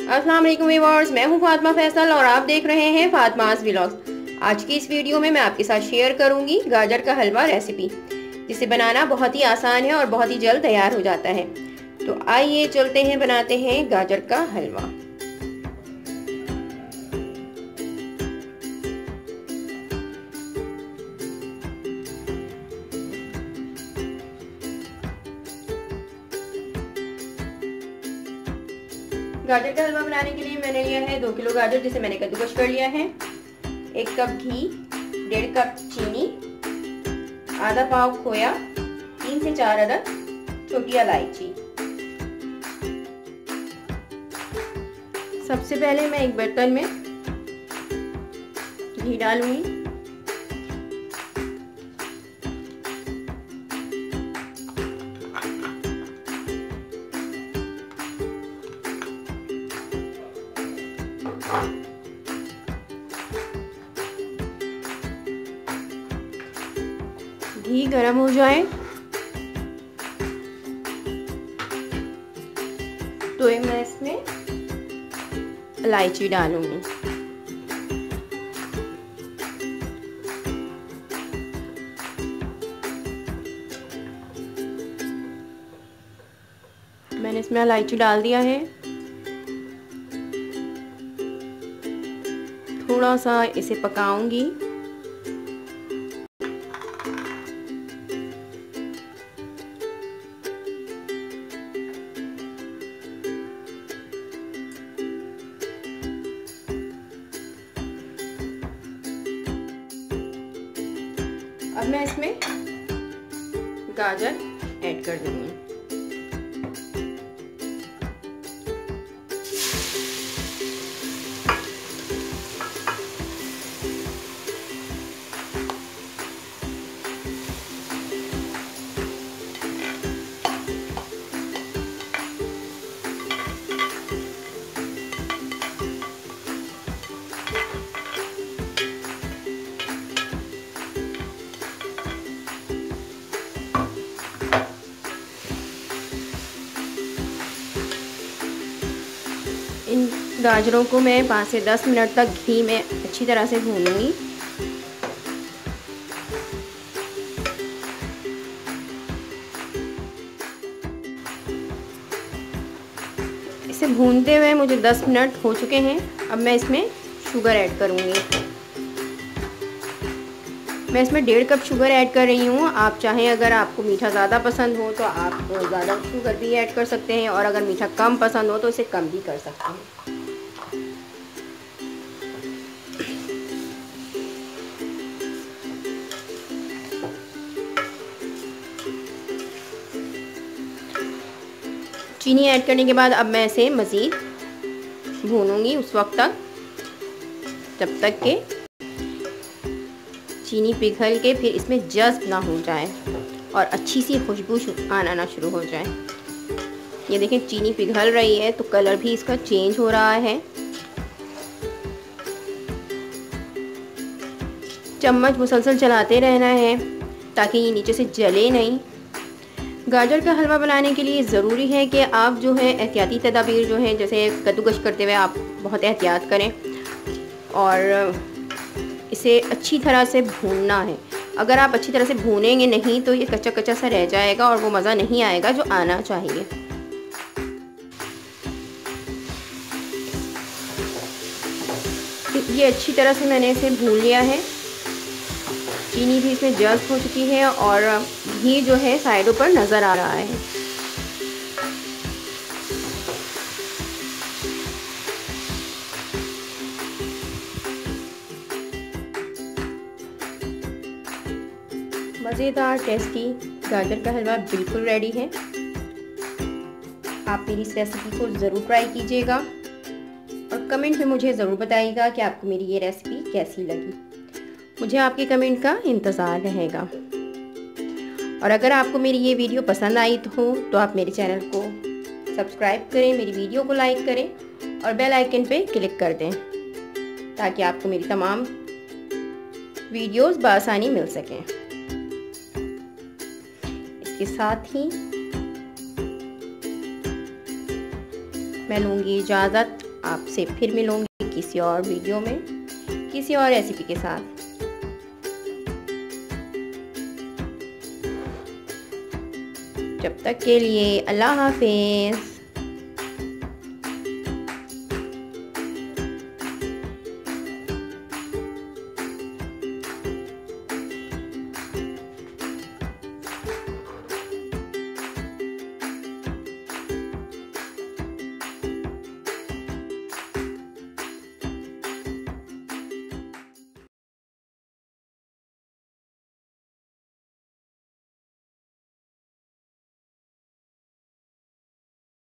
अस्सलाम वालेकुम व्यूअर्स, मैं हूं फातिमा फैसल और आप देख रहे हैं फातिमास व्लॉग्स। आज की इस वीडियो में मैं आपके साथ शेयर करूंगी गाजर का हलवा रेसिपी, जिसे बनाना बहुत ही आसान है और बहुत ही जल्द तैयार हो जाता है। तो आइए चलते हैं, बनाते हैं गाजर का हलवा। गाजर का हलवा बनाने के लिए मैंने लिया है 2 किलो गाजर, जिसे मैंने कद्दूकस कर लिया है। 1 कप घी, 1.5 कप चीनी, आधा पाव खोया, 3 से 4 अदद छोटी इलायची। सबसे पहले मैं एक बर्तन में घी डालूंगी। घी गरम हो जाए तो मैं इसमें इलायची डालूंगी। मैंने इसमें इलायची डाल दिया है। थोड़ा सा इसे पकाऊंगी। अब मैं इसमें गाजर ऐड कर दूंगी। इन गाजरों को मैं 5 से 10 मिनट तक घी में अच्छी तरह से भूनूंगी। इसे भूनते हुए मुझे 10 मिनट हो चुके हैं। अब मैं इसमें शुगर ऐड करूंगी। मैं इसमें 1.5 कप शुगर ऐड कर रही हूँ। आप चाहें, अगर आपको मीठा ज़्यादा पसंद हो तो आप ज़्यादा शुगर भी ऐड कर सकते हैं, और अगर मीठा कम पसंद हो तो इसे कम भी कर सकते हैं। चीनी ऐड करने के बाद अब मैं इसे मज़ीद भूनूंगी उस वक्त तक, जब तक के चीनी पिघल के फिर इसमें जज़्ब ना हो जाए और अच्छी सी खुशबू आना शुरू हो जाए। ये देखें, चीनी पिघल रही है तो कलर भी इसका चेंज हो रहा है। चम्मच मुसलसल चलाते रहना है ताकि ये नीचे से जले नहीं। गाजर का हलवा बनाने के लिए ज़रूरी है कि आप जो है एहतियाती तदाबीर जो है, जैसे कद्दूकस करते हुए आप बहुत एहतियात करें और इसे अच्छी तरह से भूनना है। अगर आप अच्छी तरह से भूनेंगे नहीं तो ये कच्चा कच्चा सा रह जाएगा और वो मज़ा नहीं आएगा जो आना चाहिए। ये अच्छी तरह से मैंने इसे भून लिया है। चीनी भी इसमें जज़्ब हो चुकी है और घी जो है साइडों पर नज़र आ रहा है। मज़ेदार टेस्टी गाजर का हलवा बिल्कुल रेडी है। आप मेरी इस रेसिपी को ज़रूर ट्राई कीजिएगा और कमेंट में मुझे ज़रूर बताइएगा कि आपको मेरी ये रेसिपी कैसी लगी। मुझे आपके कमेंट का इंतज़ार रहेगा। और अगर आपको मेरी ये वीडियो पसंद आई तो आप मेरे चैनल को सब्सक्राइब करें, मेरी वीडियो को लाइक करें और बेल आइकन पे क्लिक कर दें ताकि आपको मेरी तमाम वीडियोस बआसानी मिल सकें। इसके साथ ही मैं लूँगी इजाज़त। आपसे फिर मिलूँगी किसी और वीडियो में किसी और रेसिपी के साथ। जब तक के लिए अल्लाह हाफिज़।